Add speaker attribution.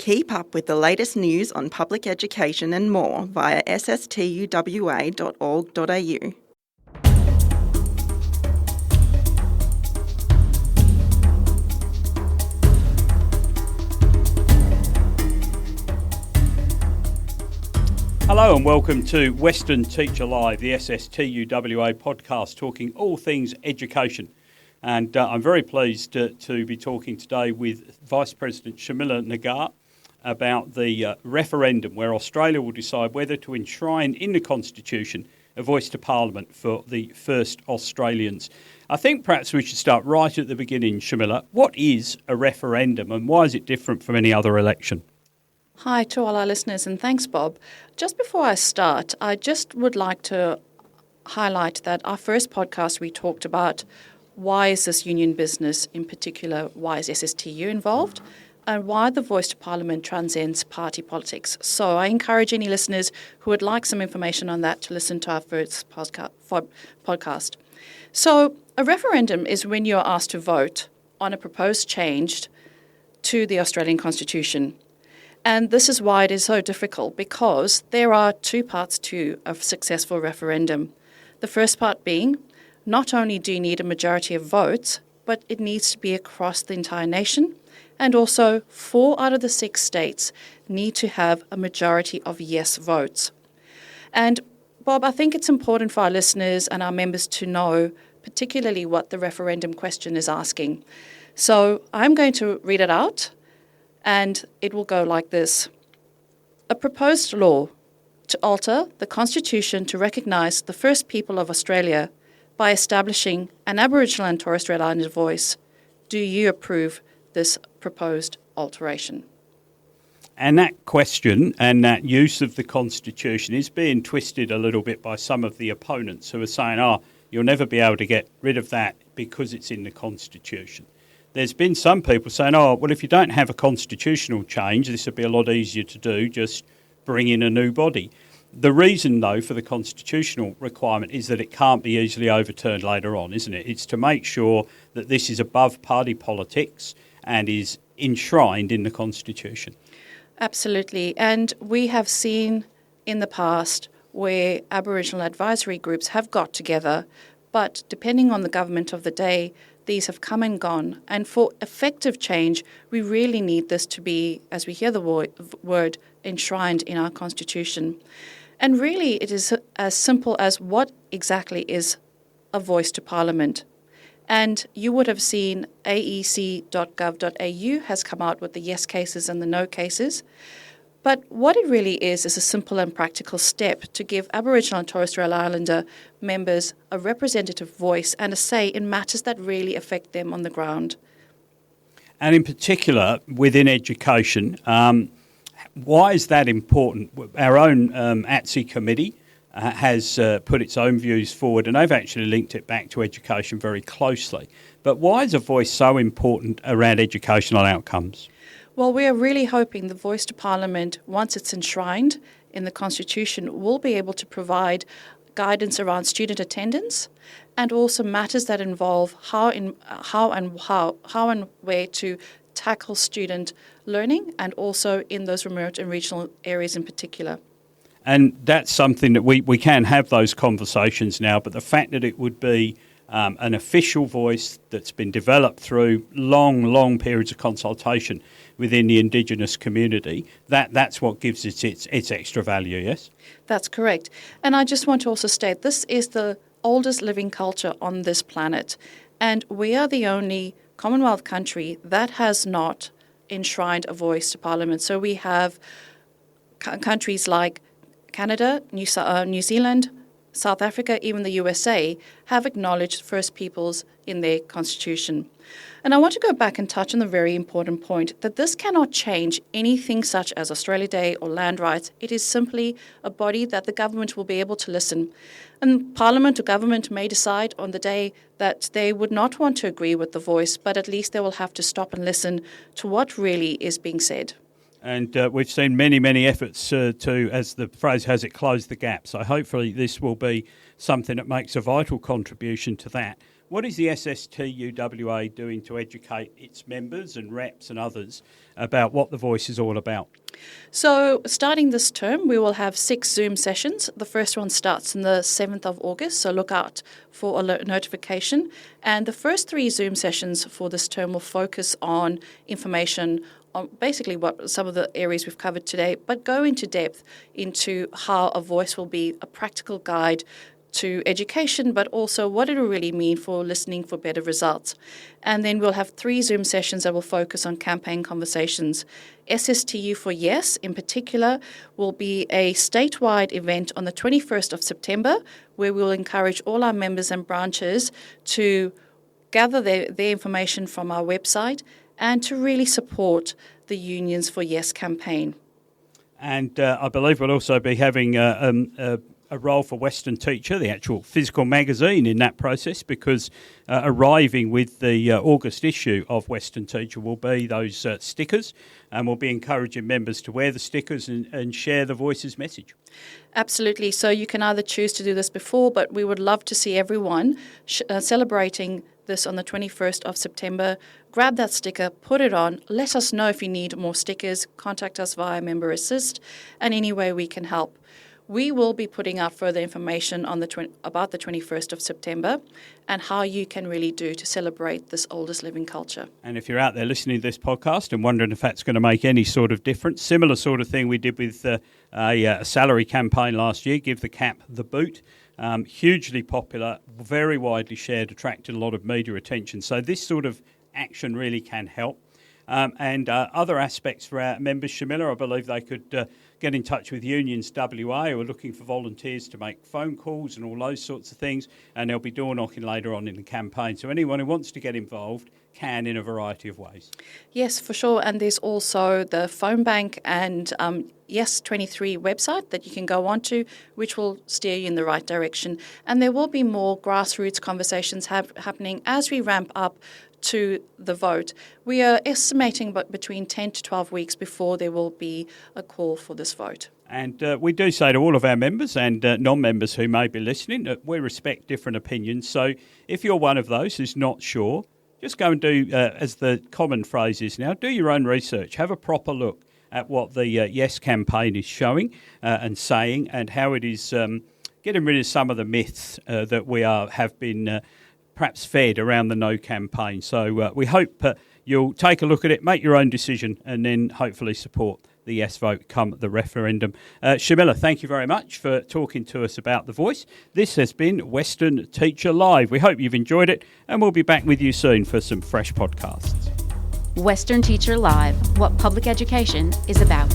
Speaker 1: Keep up with the latest news on public education and more via SSTUWA.org.au.
Speaker 2: Hello and welcome to Western Teacher Live, the SSTUWA podcast, talking all things education. And I'm very pleased to be talking today with Vice President Sharmila Nagar about the referendum where Australia will decide whether to enshrine in the Constitution a voice to Parliament for the first Australians. I think perhaps we should start right at the beginning, Sharmila. What is a referendum and why is it different from any other election?
Speaker 3: Hi to all our listeners and thanks, Bob. Just before I start, I just would like to highlight that our first podcast we talked about why is this union business, in particular why is SSTU involved, and why the voice to Parliament transcends party politics. So I encourage any listeners who would like some information on that to listen to our first podcast. So a referendum is when you're asked to vote on a proposed change to the Australian Constitution. And this is why it is so difficult, because there are two parts to a successful referendum. The first part being, not only do you need a majority of votes, but it needs to be across the entire nation. And also, 4 out of the 6 states need to have a majority of yes votes. And Bob, I think it's important for our listeners and our members to know particularly what the referendum question is asking. So I'm going to read it out. And it will go like this. A proposed law to alter the Constitution to recognise the first people of Australia by establishing an Aboriginal and Torres Strait Islander voice. Do you approve this proposed alteration?
Speaker 2: And that question and that use of the Constitution is being twisted a little bit by some of the opponents who are saying, you'll never be able to get rid of that because it's in the Constitution. There's been some people saying, well, if you don't have a constitutional change, this would be a lot easier to do, just bring in a new body. The reason, though, for the constitutional requirement is that it can't be easily overturned later on, isn't it? It's to make sure that this is above party politics and is enshrined in the Constitution. Absolutely.
Speaker 3: And we have seen in the past where Aboriginal advisory groups have got together, but depending on the government of the day, these have come and gone. And for effective change, we really need this to be, as we hear the word, enshrined in our Constitution. And really, it is as simple as what exactly is a voice to Parliament. And you would have seen aec.gov.au has come out with the yes cases and the no cases. But what it really is a simple and practical step to give Aboriginal and Torres Strait Islander members a representative voice and a say in matters that really affect them on the ground.
Speaker 2: And in particular, within education, why is that important? Our own ATSI committee has put its own views forward, and they've actually linked it back to education very closely. But why is a voice so important around educational outcomes?
Speaker 3: Well, we are really hoping the voice to Parliament, once it's enshrined in the Constitution, will be able to provide guidance around student attendance and also matters that involve how and where to tackle student learning, and also in those remote and regional areas in particular.
Speaker 2: And that's something that we can have those conversations now, but the fact that it would be an official voice that's been developed through long periods of consultation within the Indigenous community, that's what gives it its extra value, yes?
Speaker 3: That's correct. And I just want to also state this is the oldest living culture on this planet, and we are the only Commonwealth country that has not enshrined a voice to Parliament. So we have countries like Canada, New Zealand, South Africa, even the USA, have acknowledged First Peoples in their constitution. And I want to go back and touch on the very important point that this cannot change anything such as Australia Day or land rights. It is simply a body that the government will be able to listen. And Parliament or government may decide on the day that they would not want to agree with the voice, but at least they will have to stop and listen to what really is being said.
Speaker 2: And we've seen many efforts to, as the phrase has it, close the gap. So hopefully this will be something that makes a vital contribution to that. What is the SSTUWA doing to educate its members and reps and others about what the voice is all about?
Speaker 3: So starting this term, we will have 6 Zoom sessions. The first one starts on the 7th of August, so look out for alert notification. And the first 3 Zoom sessions for this term will focus on information on basically what some of the areas we've covered today, but go into depth into how a voice will be a practical guide to education, but also what it will really mean for listening for better results. And then we'll have 3 Zoom sessions that will focus on campaign conversations. SSTU for Yes, in particular, will be a statewide event on the 21st of September, where we'll encourage all our members and branches to gather their information from our website and to really support the Unions for Yes campaign.
Speaker 2: And I believe we'll also be having a role for Western Teacher, the actual physical magazine in that process, because arriving with the August issue of Western Teacher will be those stickers, and we'll be encouraging members to wear the stickers and share the Voice's message.
Speaker 3: Absolutely. So you can either choose to do this before, but we would love to see everyone celebrating this on the 21st of September. Grab that sticker, put it on, let us know if you need more stickers, contact us via Member Assist, and any way we can help. We will be putting out further information on about the 21st of September and how you can really do to celebrate this oldest living culture.
Speaker 2: And if you're out there listening to this podcast and wondering if that's going to make any sort of difference, similar sort of thing we did with a salary campaign last year, Give the Cap the Boot. Hugely popular, very widely shared, attracted a lot of media attention. So this sort of action really can help. And other aspects for our members, Sharmila, I believe they could get in touch with Unions WA, who are looking for volunteers to make phone calls and all those sorts of things, and they'll be door knocking later on in the campaign. So anyone who wants to get involved can in a variety of ways.
Speaker 3: Yes, for sure. And there's also the phone bank and Yes 23 website that you can go onto, which will steer you in the right direction. And there will be more grassroots conversations happening as we ramp up to the vote. We are estimating between 10 to 12 weeks before there will be a call for this vote.
Speaker 2: And we do say to all of our members and non-members who may be listening that we respect different opinions. So if you're one of those who's not sure, just go and do, as the common phrase is now, do your own research. Have a proper look at what the Yes campaign is showing and saying, and how it is getting rid of some of the myths that we have been perhaps fed around the No campaign. So we hope you'll take a look at it, make your own decision, and then hopefully support the Yes vote come the referendum. Sharmila, thank you very much for talking to us about The Voice. This has been Western Teacher Live. We hope you've enjoyed it, and we'll be back with you soon for some fresh podcasts.
Speaker 4: Western Teacher Live, what public education is about.